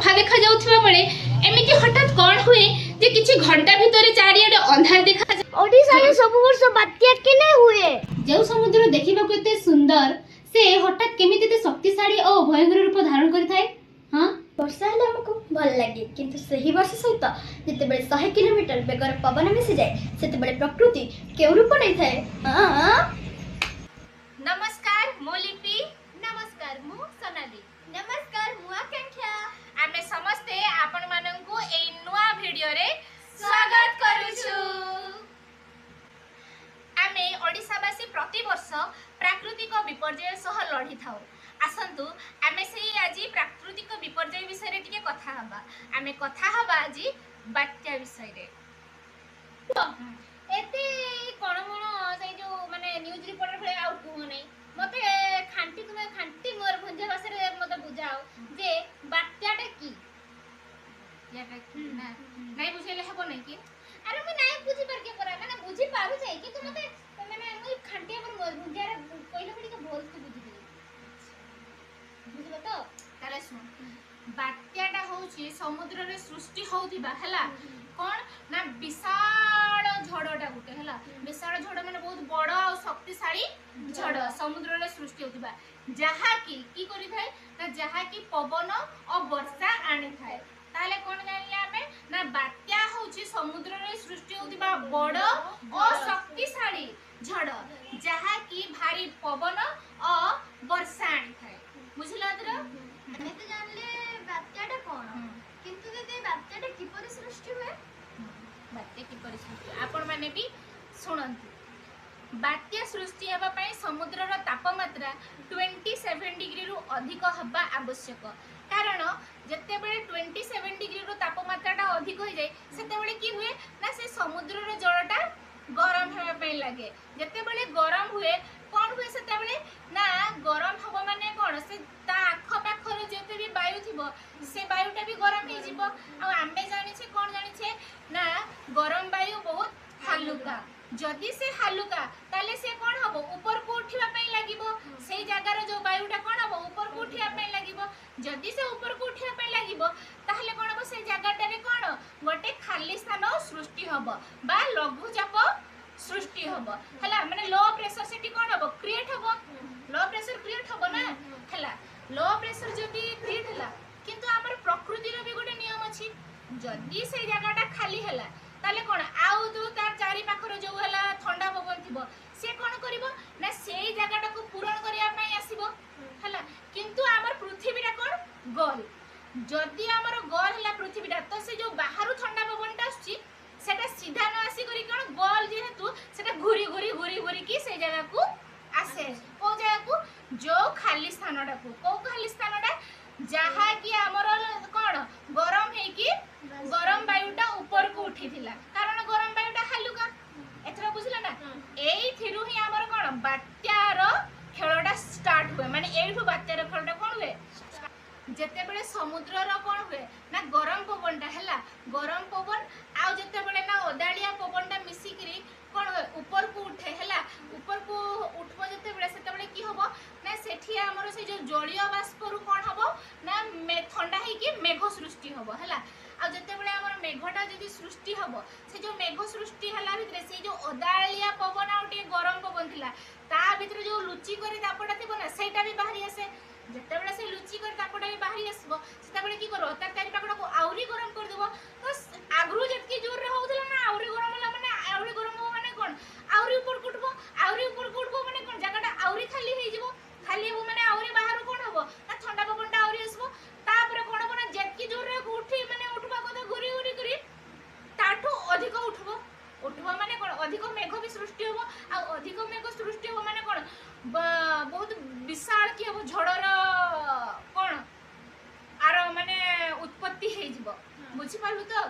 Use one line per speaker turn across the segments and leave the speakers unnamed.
सफा देखा जाउथिबा बेले एमिति हठात कोन हुए जे किछि घंटा भितरे चारियाडे अंधार देखा जाय।
ओडिसा रे सब वर्ष बात्या केने हुए
जो समुद्र देखिबा को एते सुंदर से हठात केमिति ते शक्तिशाली और भयंकर रूप धारण करिथाय। हां
वर्षा हेले हमको भल लागे किंतु सही वर्ष सहित जते बेले 100 किलोमीटर बेगर पवन मिसि जाय सेते बेले प्रकृति केउ रूप नै थाए।
नमस्कार मो लिपि। नमस्कार मु सोनाली।
नमस्कार मु आकांक्षा।
आमे समस्ते आपण माननकु ए नुवा वीडियो रे स्वागत करूछु। आमे ओडिसावासी प्रति वर्ष प्राकृतिक विपर्यय सह लढी थाउ। आसंतु आमे सेही आजी प्राकृतिक विपर्यय विषय रे टिके कथा हबा। आमे कथा हबा आजी बात्या विषय रे। एते कोन मोन से जो माने न्यूज रिपोर्टर भले आउ कहू नै मते खांटी मोर भंजा भाषा रे मते बुझाओ जे बात्याटा की याटा ना नै बुझेले हबो नै की। अरे मैं नै बुझी पर के करा माने बुझी पारु जाय कि तू मते माने मुई खांटी पर मोर भंजा रे कोइला पडी के बोल तू बुझी दे बुझलो तो ताले सुन बात्याटा होउची समुद्र रे सृष्टि होउतिबा हला कोन ना विशाल झड़टा गुटे हला। विशाल झड़ माने बहुत बड़ और शक्तिशाली झड़ समुद्र रे सृष्टि होतिबा जहा की करि थाए ना जहा की पवन और वर्षा आनी थाए। ताले कोन जानिले आमे ना बात्या होउची समुद्र रे सृष्टि होतिबा बड़ और शक्तिशाली झड़ जहा की भारी पवन और वर्षा आनी थाए। बुझला तोरा
ଆମେ ତ ଜାଣିଲେ ବାତ୍ୟାଟା କଣ କିନ୍ତୁ ଯଦି ବାତ୍ୟାଟା କିପରି ସୃଷ୍ଟି ହୁଏ
बात्या किपरि सृष्टि आपण माने भी सुनंतु। बात्या सृष्टि हेबा पई समुद्रर तापमात्रा 27 डिग्री रु अधिक हबा आवश्यक। कारण जते बेले 27 डिग्री रु तापमात्राटा अधिक हो जाय सेते बेले की हुए ना से समुद्रर जलटा गरम हेबा पई लागे। जते बेले गरम हुए कोन हुए सेते बेले ना गरम हबो माने कोन से ता आख पाखर जते भी वायु थिबो से वायुटा भी गरम हे जिवो। आ आमे जानि छे कोन जानि छे ना गरम वायु बहुत हालुका जदि से हालुका ताले से कोन हबो ऊपर को उठिबा पई लागिबो। सेई जागार जो वायुटा कोन हबो ऊपर को उठिबा पई लागिबो। जदि से ऊपर को उठिबा पई लागिबो ताहले कोन हबो से जागाटा रे कोन गोटे खाली स्थान सृष्टि हबो बा लघुचाप सृष्टि हबो हला। माने लो प्रेशर सेठी कोन हबो क्रिएट हबो। लो प्रेशर क्रिएट हबो ना हला। लो प्रेशर जदि क्रिएट हला किंतु हमर प्रकृति रो भी गोटे नियम अछि जदि से जागाटा खाली हला ताले कोन आउ दु तार चारि पाखर जो हला ठंडा पवन थिबो से कोन करिवो ना सेई जागाटा को पूरण करिया पई आसीबो हला। किंतु हमर पृथ्वीटा कोन गोल जदि हमर गोल हला पृथ्वीटा तो से जो बाहरु ठंडा पवनटा आछि सेटा सीधा न आसी करी कोन गोल जेहेतु सेटा घुरी घुरी घुरी घुरी की से जगह को आसे को जगह को जो खाली स्थानटा को खाली स्थानटा जहा कि हमर कोन गरम हे कि गरम वायुटा ऊपर को उठी थिला कारण गरम वायुटा हालुका। एथरा बुझला ना एई थिरु ही हमर कोन बात्यार खेलटा स्टार्ट हुए। माने एइठु बात्यार खेलटा कोन हुए जते बेले समुद्र रो कोन हुए ना गरम पवनटा हला। गरम पवन आ जते बेले ना ओदालिया पवनटा मिसी करी कोन हुए ऊपर को उठे हला। ऊपर को उठबो जते बेले सेते बेले की हबो ना सेठी हमर से जो जलीय बाष्प रु कोन हबो ना ठंडा हे कि मेघ सृष्टि हबो हला। आ जते बेले हमर मेघटा जदी सृष्टि हबो से जो मेघ सृष्टि हला भितरे से जो ओदालिया पवन आ उटे गरम पवन थिला ता भितरे जो लुची करी तापटा थिबो ना सेटा भी बाहरी आसे। जते बेले से लुची करी तापटा भी बाहरी आसबो सेते बेले की करो तार चारि पाखडा को आउरी गरम कर देबो। तो आगरु जतकी जोर रे होउतला ना आउरी गरम होला माने आउरी गरम हो माने कोन आउरी ऊपर कुटबो माने कोन जगहटा आउरी खाली हे जिवो। खाली हो माने आउरी बाहर कोन हबो ना ठंडा पवनटा आउरी आसबो। तापर कोन हबो ना जतकी जोर रे उठी माने उठबा को घुरी घुरी करी ताठो अधिक उठबो माने कोन अधिक मेघ भी सृष्टि होबो। आ अधिक मेघ सृष्टि हो माने कोन बहुत विशाल की हबो झड़र कोन आर माने उत्पत्ति हे जिवो। बुझि पालु तो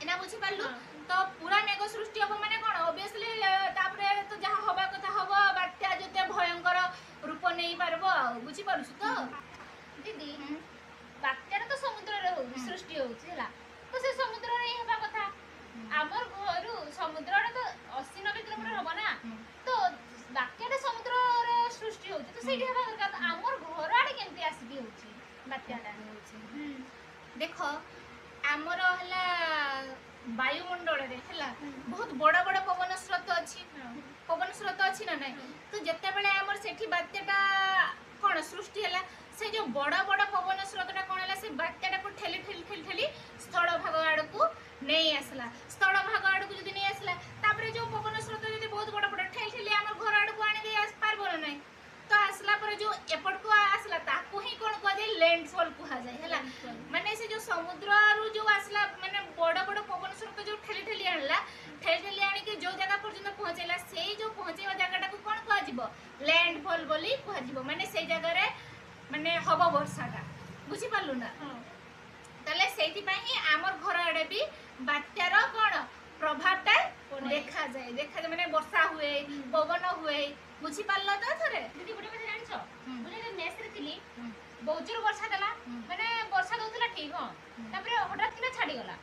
एना बुझि पालु तो पूरा मेघ सृष्टि हबो माने कोन ऑब्वियसली तापरे तो जहा होबा कथा हबो बात्या जते भयंकर रूप नै पारबो। बुझि पालु तो दीदी बात्यार तो समुद्र रे हो सृष्टि होउछि हला। तो से समुद्र रे हेबा कथा हमर घरु समुद्र रे तो 80-90 किलोमीटर हबो ना तो बात्याटा समुद्र रे सृष्टि होउछि तो सेठी हेबा दरकार। हमर घर आडे केमति आसी होउछि बात्याटा होउछि देख आमर है वायुमंडल है बहुत बड़ बड़ पवन स्रोत अच्छी पवन स्रोत अच्छी ना नहीं तो जिते बड़े आमर सेठी बात्याटा कौन सृष्टि है से जो बड़ बड़ पवन स्रोतटा कौन है से बात्याटा को ठेली ठेली ठेली ठेली स्थल भाग आड़ को नहीं आसला स्थल भाग आड़ को नहीं आसला तापर जो पवन स्रोत जो बहुत बड़ बड़ ठेली ठेली आम घर आड़ को आनी आस पारब ना नहीं तो आसला पर जो एपट को आसला ताकू ही कौन कह जाए लैंडफॉल कह जाए माने से जो समुद्र रु जो आसला माने बड़ बड़ पवन स्रोत जो ठेली ठेली आनला ठेली ठेली आनिक जो जगह पर्यंत पहुंचेला से जो पहुंचेवा जगह को कौन कह जिवो लैंडफॉल बोली कह जिवो माने से जगह रे माने हबो वर्षाटा बुझी पालु ना तले सेति पई ही हमर घर आडे भी बात्यार कोन प्रभावटा देखा जाए माने वर्षा हुए पवन हुए बुझी पारलो तो थरे
दीदी गोटे कथा जानिछो मुझे मेस रे थिली बहुत जोर वर्षा देला माने वर्षा दउतला ठीक हो तापर हठात किना छाडी गला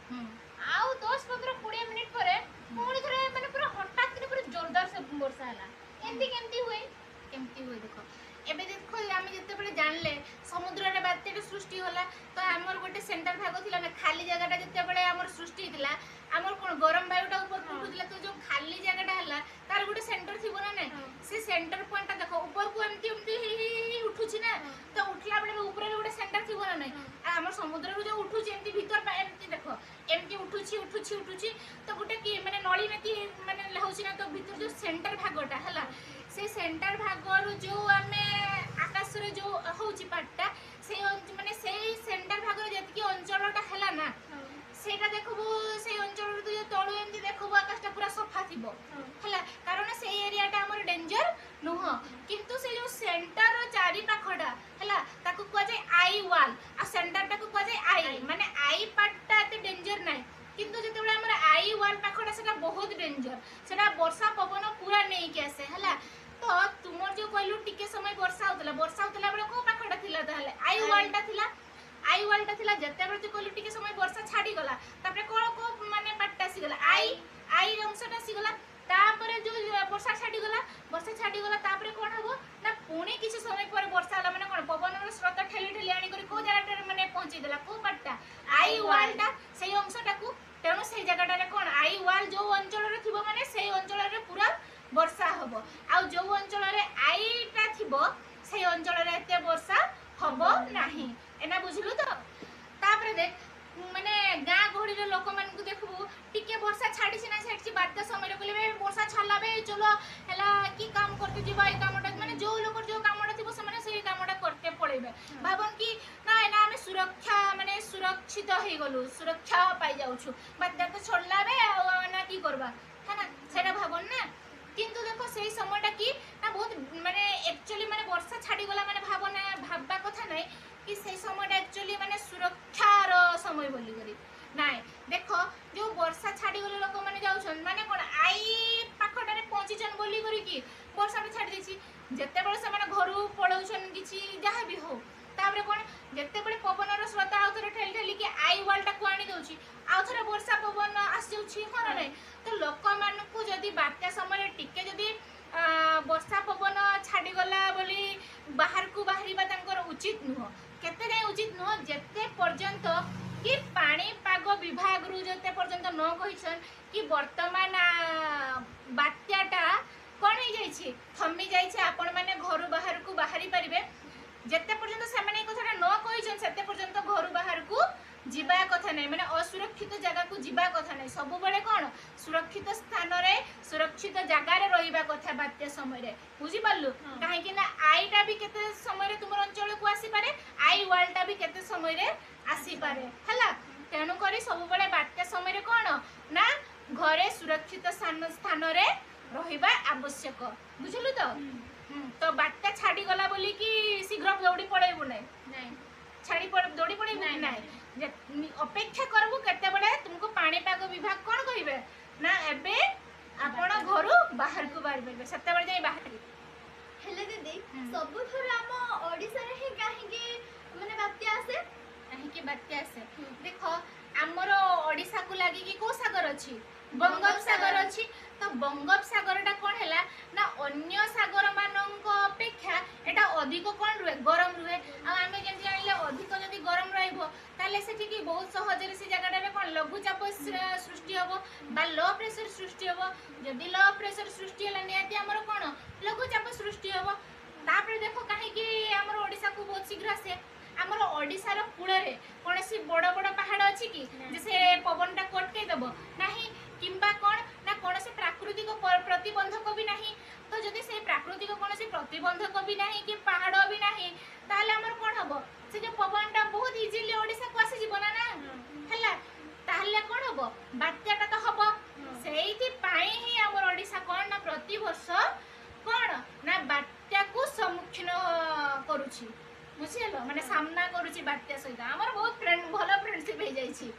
आउ 10-15-20 मिनिट परे पुणी थरे माने पूरा हठात किना पूरा जोरदार से वर्षा हला एंती केमती हुए
देखो एबे देखो आम जिते जानले समुद्र रे बात्याटा सृष्टि होला तो आमर गोटे सेंटर भाग थिला ना खाली जगहटा जिते आमर सृष्टि हितला आमर कोन गरम वायुटा ऊपर उठुला तो जो खाली जगहटा हला तार गोटे सेंटर थिबो ना नै से सेंटर पॉइंटटा देखो ऊपर को एमती एमती उठुची ना तो उठला बेले ऊपर गोटे सेंटर थिबो ना नै आमर समुद्र रो जो उठुची एमती भीतर एमती देखो एमती उठुची तो गोटे की माने नळी मेती माने होची ना तो भीतर जो सेंटर भागटा हला से सेंटर भाग जो आम आकाश जो हूँ पार्टा से माने से सेंटर भाग जी अंचलटा है ना सेटा देखबू से अंचल जो तलू एमती देखबू आकाशटा पूरा सफा थी है कारण से एरियाटा आमर डेंजर नुह किंतु से जो सेंटर चारि पाखटा है ताकू कह जाए आई वाल आ सेंटरटा को कह जाए आई माने आई पार्टटा एते डेंजर नाही किंतु जेतेबेले हमर आई वाल पाखटा सेटा बहुत डेंजर सेटा वर्षा पवन पूरा नहीं के आसे है तो तुमर जो कहलु टिके समय वर्षा होतला बेले को पाखटा थिला ताले आई वालटा थिला जते बेले जो कहलु टिके समय वर्षा छाडी गला तापरे को माने पाटटा सी गला आई अंशटा सी गला तापरे जो वर्षा छाडी गला तापरे कोन हबो ना पुणी किछि समय पर वर्षा हला माने कोन पवन रो स्रोत ठेली ठेली आनी करी को जगह माने पहुंची देला को पाटटा आई वालटा सेही अंशटा को तेणु से जगहटा रे कोन आई वाल जो अंचल रे थिबो माने सेही अंचल रे पूरा वर्षा हबो आ जो अंचल रे आईटा थिबो से अंचल रे एते वर्षा हबो नाही एना बुझलु तो तापरे देख माने गाँ गहड़ी रे लोक मान को देखबू टिके वर्षा छाड़ी सिना सेठी बात्या समय कहले वर्षा छाला बे चलो हला की काम करते जीवा ए कामटा माने जो लोक जो कामटा थिबो से माने से कामटा करते पड़ेबे भाबन की ना एना हमें सुरक्षा माने सुरक्षित हे गलु सुरक्षा पाई जाउछु बात्या तो छोड़ला बे ना की करबा है ना सेटा भाबन ना किंतु देखो से समयटा की ना बहुत माने एक्चुअली माने वर्षा छाड़ी गला माने भावना भाबा कथा नै कि से समयटा एक्चुअली माने सुरक्षार समय बोली करी नाय देखो जो वर्षा छाड़ी गले लोक माने जाउछन माने कोन आई पाखटारे पहुंचीछन बोली करी कि वर्षा छाड़ी देछि जते बेले से माने घरु पळौछन किछि जहा भी हो तापरे कोन जते बेले पवनर स्रोत आउथरे ठेली ठेली कि आई वालटा को आनी दउछि आउथरे वर्षा पवन आसी जाउछि कोन नै तो लोक मानकु जदी बात्या समय टिके जदी वर्षा पवन छाड़ी गला बोली बाहर को बाहरिबा तांकर उचित नुह केते नै उचित नुह जते पर्यंत कि पानी पाग विभाग रु जते पर्यंत न कहिछन कि वर्तमान बात्याटा कोन हो जाइछि थमी जाइछि आपण माने घर बाहर को बाहरी परिबे जते पर्यंत से माने कथाटा न कहिछन सेते पर्यंत घर बाहर को जीवा कथा नहीं माने असुरक्षित जगह को जीवा कथा नहीं सब बेले कौन सुरक्षित स्थान रे सुरक्षित जगह रे रहिबा कथा बात्या समय रे बुझी पालु काहे कि ना आईटा भी केते समय रे तुमर अंचल को आसी पारे आई वालटा भी केते समय रे आसी पारे हला तेनु करी सब बेले बात्या समय रे कौन ना घरे सुरक्षित स्थान रे रहिबा आवश्यक बुझलु तो बात्या छाड़ी गला बोली कि शीघ्र दौड़ी पड़ेबु नहीं छाड़ी दौड़ी पड़ेबु नहीं अपेक्षा करबु केते बडे तुमको पाणीपाग विभाग कोन कहिबे ना एबे आपण घरु बाहर को बाहर बेबे सते बडे जाई बाहर
हेले दीदी सब थोर हम ओडिसा रे ही काहे कि माने बात्या आसे
काहे कि बात्या आसे देखो हमर ओडिसा को लागी कि को सागर अछि बंगोपसागर अछि तो बंगोपसागरटा कोन हैला ना अन्य सागर मानक अपेक्षा एटा अधिक कोन रुहे गरम रुहे आ आमे जेंति जानले अधिक जदि गरम रहइबो ताले सेठी की बहुत सहजरे से जगह रे कोन लघुचाप सृष्टि हबो बा लो प्रेशर सृष्टि हबो जदी लो प्रेशर सृष्टि हला नियाती हमर कोन लघुचाप सृष्टि हबो तापर देखो काहे कि हमर ओडिसा को बहुत शीघ्र से हमर ओडिसा रो कूल रे कोनसी बड़ बड़ पहाड़ अछि कि जे से पवन टा कोटके देबो नाही किंबा कोन ना कोनसी प्राकृतिक प्रतिबंधक भी नाही तो जदी से प्राकृतिक कोनसी प्रतिबंधक भी नाही कि पहाड़ भी नाही ताले हमर कोन हबो से जो पवन टा बहुत इजीली ओडिसा को आसी जीवन ना हला ताले कोन हबो बात्याटा तो हबो सेइति पाई ही हमर ओडिसा कोन ना प्रति वर्ष कोन ना बात्या को सम्मुखीन करूची बुझिलो माने सामना करूची बात्या सहित हमर बहुत फ्रेंड भलो फ्रेंडशिप हे जाई छी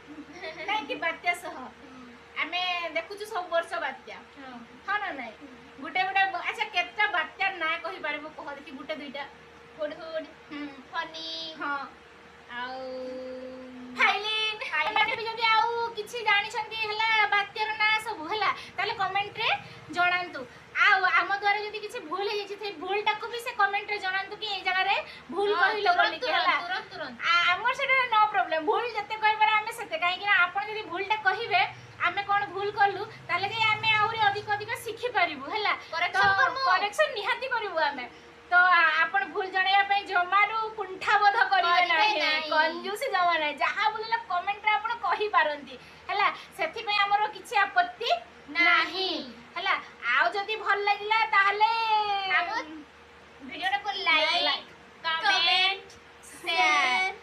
नाही कि बात्या सह आमे देखुछु सब वर्ष बात्या हां ना नाही गुटे गुटे अच्छा केतना बात्या ना कहि पारबो कह देखि गुटे दुईटा हुडहुड फनी हां आउ फाइलिन माने भी जदी आउ किछि जानि छंती हला बात्यार ना सब हला ताले कमेंट रे जणांतु आउ आम द्वारा जदी किछि भूल हे जाछि थे भूल टाको भी से कमेंट रे जणांतु कि ए जगह रे भूल कहिलो बोली कि हला तुरंत हमर सेटा नो प्रॉब्लम भूल जते कहबार आमे सेते काहे कि आपण जदी भूलटा कहिबे आमे कोन भूल करलु ताले जे आमे आउरी अधिक अधिक सिखि परिबु हला करेक्शन निहाती करिवु आमे तो आपण भूल जणैया पे जमारू कुंठाबोध करिवे नाही कंजूसी जमा नाही जहा बोलला कमेंट रे आपण कहि पारंती हला सेथि पे हमरो किछि आपत्ति नाही हला आउ जदी भल लागिला ताहले हम वीडियो को लाइक कमेंट शेयर